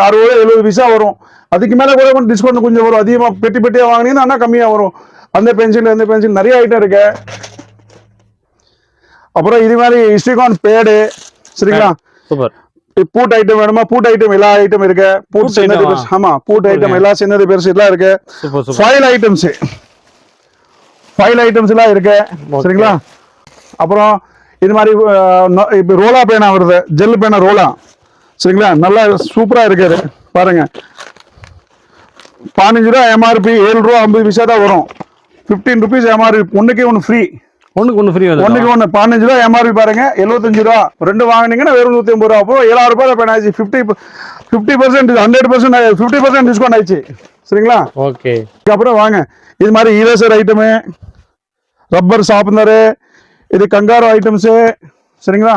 60, 70 பைசா வரும். அதுக்கு மேல கூட டிஸ்கவுண்ட் கொஞ்சம் வரும். அதிகமா பெட்டியா வாங்கினீங்கன்னா கம்மியா வரும். அந்த பென்சில் நிறைய ஐட்டம் இருக்கு. அப்புறம் இது மாதிரி ஹிஸ்ட்ரிகான் பேடு, சரிங்களா? சூப்பர். பூட் ஐட்டம் வேணுமா? பூட் ஐட்டம் எல்லா ஐட்டம் இருக்கு. பூட் சின்னது பெருசு, ஆமா பூட் ஐட்டம் எல்லாம் சின்னது பெருசு எல்லாம் இருக்கு. ஃபைல் ஐட்டம்ஸ் எல்லாம் இருக்கு, சரிங்களா? அப்புறம் இது மாதிரி இப்போ ரோலா பேனா வருது, ஜெல் பேனா ரோலா, சரிங்களா? நல்லா சூப்பரா இருக்குது பாருங்க. 15 ரூபா எம்ஆர்பி, 7 ரூபா 50 பைசா தான் வரும். 15 rupees எம்ஆர்பி, ஒண்ணுக்கு ஒன்று ஃப்ரீ. ஒண்ணுக்கு ஒன்று ஃப்ரீ, ஒண்ணுக்கு ஒன்று 15 ரூபா எம்ஆர்பி பாருங்க. 75 ரூபா, 2 வாங்கினீங்கன்னா வெறும் 150 ரூபா. அப்போ 7000 ரூபாய் பேனா ஆச்சு. 50% 100% 50% டிஸ்கவுண்ட் ஆயிடுச்சு, சரிங்களா? ஓகே. அப்புறம் வாங்க, இது மாதிரி ஈரேசர் ஐட்டமு, ரப்பர் ஷார்ப்னர், இது கங்காரோ ஐட்டம்ஸ், சரிங்களா?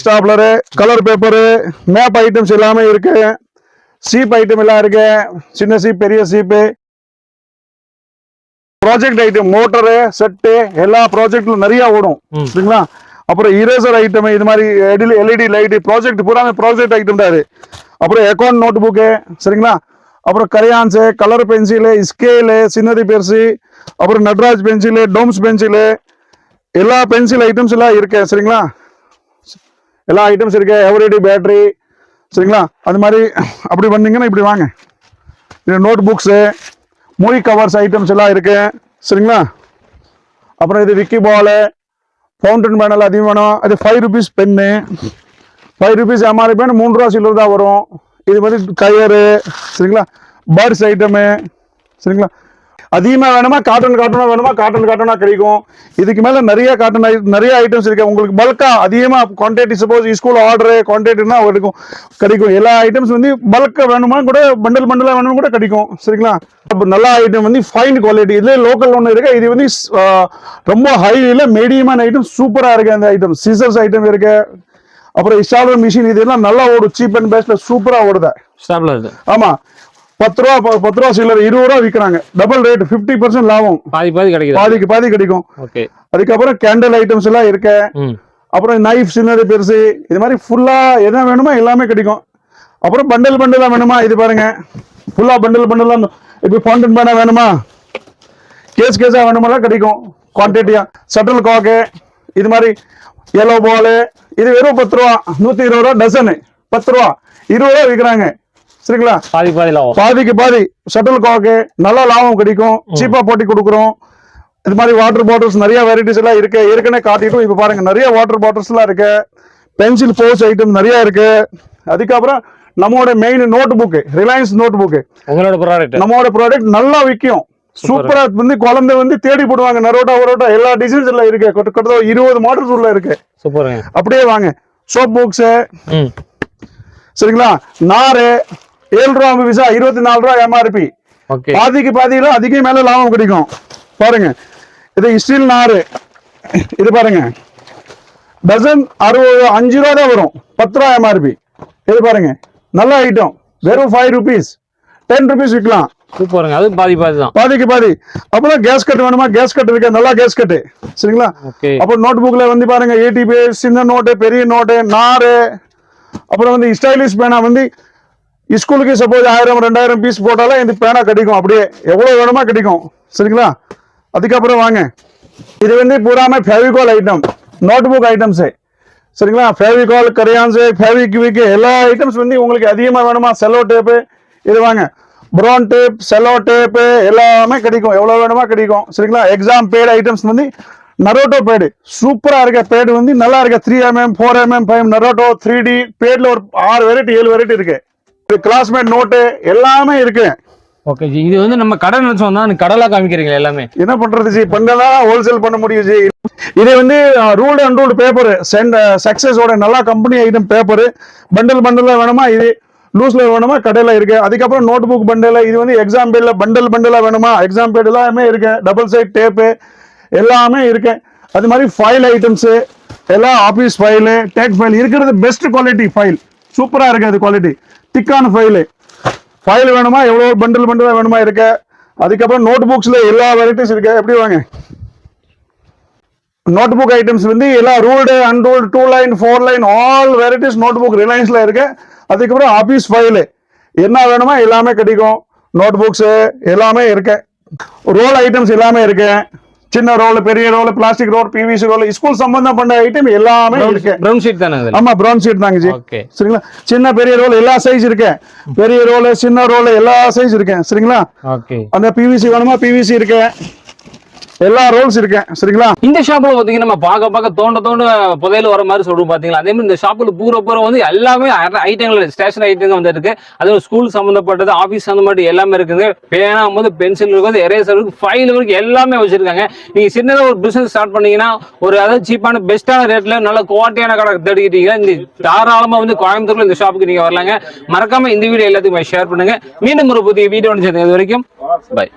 Stapler, colour paper, map items எல்லாமே இருக்கு. சீப் ஐட்டம் எல்லாம் இருக்கு, சின்ன சீப், பெரிய சீப்பு, ப்ராஜெக்ட் ஐட்டம், மோட்டரு செட்டு, எல்லா ப்ராஜெக்ட்ல நிறைய ஓடும், சரிங்களா? அப்புறம் இரேசர் ஐட்டம், இது மாதிரி எல்இடி லைட், ப்ராஜெக்ட் பூராமே ப்ராஜெக்ட் ஐட்டம் தான். அப்புறம் அக்கௌண்ட் நோட் புக்கு, சரிங்களா? அப்புறம் கரையான்ஸு, கலர் பென்சிலு, ஸ்கேலு, சின்னது பெருசு, அப்புறம் நட்ராஜ் பென்சிலு, டோம்ஸ் பென்சிலு, எல்லா பென்சில் ஐட்டம்ஸ் எல்லாம் இருக்கு, சரிங்களா? எல்லா ஐட்டம்ஸ் இருக்கு. எவரிடி பேட்டரி, சரிங்களா? அது மாதிரி அப்படி வந்தீங்கன்னா இப்படி வாங்க. இது notebooks, movie covers items எல்லாம் இருக்கு, சரிங்களா? அப்புறம் இது விக்கி பாலு, ஃபவுண்டன் பேனல் அதிகம் வேணும். அது 5 rupees pen, 5 rupees MRP pen, 3 ரூபா சில்லர் தான் வரும். இது மாதிரி கயரு, சரிங்களா? பேர்ட்ஸ் ஐட்டமு, சரிங்களா? அதிகமாக வேணுமா காட்டனா வேணுமா, காட்டனா கிடைக்கும். இதுக்கு மேல நிறைய நிறைய ஐட்டம்ஸ் இருக்கு. உங்களுக்கு பல்கா அதிகமா குவான்டிட்டி, சப்போஸ் ஸ்கூல் ஆர்டர் குவான்டிட்டினா கிடைக்கும். எல்லா ஐட்டம்ஸ் வந்து பல்கா வேணுமா கூட, பண்டலா வேணுமா கூட கிடைக்கும், சரிங்களா? நல்ல ஐட்டம் வந்து ஃபைன் குவாலிட்டி. இதுல லோக்கல் ஒன்று இருக்கு. இது வந்து ரொம்ப ஹைல மீடியமான ஐட்டம், சூப்பரா இருக்கு அந்த ஐட்டம். சீசர்ஸ் ஐட்டம் இருக்கு. அப்புறம் இன்ஸ்டாலர் மிஷின், இதெல்லாம் நல்லா ஓடும். சீப் அண்ட் பெஸ்ட்ல சூப்பரா ஓடுது. ஆமா, 10 ரூபா சில்லர், 20 ரூபா விற்கிறாங்க. டபுள் ரேட், 50% லாபம், பாதி கிடைக்கும். அதுக்கப்புறம் கேண்டில் ஐட்டம்ஸ் எல்லாம் இருக்கு. அப்புறம் நைஃப், சின்னது பெருசு, இது மாதிரி ஃபுல்லா எது வேணுமோ எல்லாமே கிடைக்கும். அப்புறம் பண்டலா வேணுமா, இது பாருங்க, ஃபுல்லா பண்டலா. இப்போ ஃபவுண்டன் பேனா வேணுமா, கேஸா வேணுமா கிடைக்கும் குவான்டிட்டியா. ஷட்டில் காக்கு, இது மாதிரி yellow பால், இது வெறும் 10 ரூபா, 120 ரூபா டசனு. 10 ரூபா, 20 ரூபா விற்கிறாங்க, சரிங்களா? பாதிக்கு பாதி. ஷட்டில் காக்கு நல்ல லாபம் கிடைக்கும், சீப்பா போட்டி கொடுக்குறோம். இது மாதிரி வாட்டர் பாட்டில்ஸ் நிறைய வெரைட்டிஸ் எல்லாம் இருக்கு. ஏற்கனவே காட்டிட்டோம். இப்ப பாருங்க, நிறைய வாட்டர் பாட்டில்ஸ் எல்லாம் இருக்கு. பென்சில் போர்ஸ் ஐட்டம் நிறைய இருக்கு. அதுக்கப்புறம் நம்மளோட main notebook, Reliance notebook, நம்மளோட ப்ராடக்ட் நல்லா விற்கும். சூப்பரா வந்து குழந்தை வந்து தேடி போடுவாங்க. நரோட்டா எல்லா டிசைன்ஸ் எல்லாம் இருக்கு. கிட்டத்தட்ட 20 மாடல்ஸ் உள்ள இருக்கு. அப்படியே வாங்க. சோப் பாக்ஸ், சரிங்களா? நாரு 7 ரூபா 50 பைசா, 24 ரூபா எம்ஆர்பி. பாதிக்கு பாதியில அதிக மேல லாபம் கிடைக்கும். பாருங்க, இது ஸ்டீல் நாரு, இது பாருங்க, டசன் 5 ரூபா தான் வரும், 10 ரூபா எம்ஆர்பி. இது பாருங்க, நல்ல ஐட்டம், வெறும் 5 rupees, 10 rupees விற்கலாம். சூப்பருங்க, அது பாதிக்கு பாதி. அப்புறம் கேஸ் கட் வேணுமா, கேஸ் கட் இருக்கு, நல்லா கேஸ் கட்டு, சரிங்களா? அப்புறம் நோட் புக்ல வந்து பாருங்க, 80 பேஜ், சின்ன நோட்டு, பெரிய நோட்டு, நாரு. அப்புறம் வந்து ஸ்டைலிஷ் பேனா வந்து ஸ்கூலுக்கு சப்போஸ் 1000 2000 பீஸ் போட்டாலும் இந்த பேனா கிடைக்கும். அப்படியே எவ்வளவு வேணுமா கிடைக்கும், சரிங்களா? அதுக்கப்புறம் வாங்க, இது வந்து பூராமே Fevicol item, notebook items, சரிங்களா? ஃபெவிகால், கரையான்ஸ், ஃபெவிக்விக், எல்லா ஐட்டம்ஸ் வந்து உங்களுக்கு அதிகமா வேணுமா, செல்லோ டேப்பு, இது வாங்க, ப்ரௌன் டேப், செல்லோ டேப்பு எல்லாமே கிடைக்கும். எவ்வளவு வேணுமா கிடைக்கும், சரிங்களா? எக்ஸாம் பேட் ஐட்டம்ஸ் வந்து நரோட்டோ பேடு சூப்பரா இருக்க. பேடு வந்து நல்லா இருக்க. 3mm 4mm 5 நரோட்டோ 3D பேட்ல ஒரு 6 வெரைட்டி 7 வெரைட்டி இருக்கு. கிளாஸ்மேட் நோட்டு எல்லாமே இருக்கு. ஓகே ஜி, இது வந்து நம்ம கடை நினைச்சோம்னா கடலா காமிக்கிறீங்க. எல்லாமே என்ன பண்றது ஜி, பண்ணலாம் ஹோல்சேல் பண்ண முடியும் ஜி. இது வந்து ரூல்டு அண்ட் ரூல்டு பேப்பர், சக்சஸோட நல்லா கம்பெனி ஐட்டம் பேப்பர். பண்டலா வேணுமா, இது லூஸ்ல வேணுமா, கடையில இருக்கு. அதுக்கப்புறம் நோட் புக் பண்டல், இது வந்து எக்ஸாம் பேட்ல பண்டலா வேணுமா, எக்ஸாம் பேட் எல்லாமே இருக்கு. டபுள் சைட் டேப்பு எல்லாமே இருக்கு. அது மாதிரி ஃபைல் ஐட்டம்ஸ் எல்லாம், ஆபீஸ் ஃபைல், டேக் ஃபைல் இருக்கிறது பெஸ்ட் குவாலிட்டி ஃபைல், சூப்பரா இருக்கு. அது குவாலிட்டி திக்கான ஃபைல் வேணுமா, எவ்வளவு பண்டலா வேணுமா இருக்கு. அதுக்கப்புறம் நோட் புக்ஸ்ல எல்லா வெரைட்டிஸ் இருக்கு. எப்படி வாங்க, நோட் புக் ஐட்டம்ஸ் வந்து எல்லாம் ruled unruled 2 line 4 line all varieties notebook ரிலையன்ஸ்ல இருக்கு. அதுக்கப்புறம் ஆபீஸ் ஃபைல் என்ன வேணுமா எல்லாமே கிடைக்கும். நோட் புக்ஸ் எல்லாமே இருக்கு. ரோல் ஐட்டம்ஸ் எல்லாமே இருக்கு. சின்ன ரோல், பெரிய roll, plastic roll, PVC roll, school சம்பந்தப்பட்ட ஐட்டம் எல்லாமே இருக்கு. பிரவுன் ஷீட் தானே இது? ஆமா, பிரவுன் ஷீட் தாங்க ஜி. ஓகே. சரிங்களா? சின்ன பெரிய ரோல் எல்லா சைஸ் இருக்கு. பெரிய ரோல், சின்ன ரோல் எல்லா சைஸ் இருக்கு. சரிங்களா? ஓகே. அந்த பிவிசி வேணுமா பிவிசி இருக்கு. எல்லா ரோல்ஸ் இருக்கு. சரிங்களா? இந்த ஷாப்ல பாத்தீங்கன்னா நம்ம பார்க்க தோண்ட புதையில வர மாதிரி சொல்றோம் பாத்தீங்களா. அதே மாதிரி இந்த ஷாப்ல பூரா வந்து எல்லாமே ஐட்டங்கள், ஸ்டேஷனரி ஐட்டங்கள் வந்து இருக்கு. அது ஸ்கூல் சம்பந்தப்பட்டது, ஆபீஸ் சம்பந்தப்பட்ட எல்லாமே இருக்குங்க. பேனா வந்து பென்சில் இருக்குது, எரேசர் இருக்கு, ஃபைல் இருக்கு, எல்லாமே வச்சிருக்காங்க. நீங்க சின்னதா ஒரு பிசினஸ் ஸ்டார்ட் பண்ணீங்கன்னா ஒரு அதாவது சீப்பான பெஸ்டான ரேட்ல நல்ல குவாலிட்டியான கடை தேடிக்கிட்டீங்கன்னா இந்த தாராளமா வந்து கோயம்புத்தூர்ல இந்த ஷாப்புக்கு நீங்க வரலாங்க. மறக்காம இந்த வீடியோ எல்லாத்துக்கும் ஷேர் பண்ணுங்க. மீண்டும் ஒரு புதிய வீடியோ சேர்ந்து வரைக்கும் பை.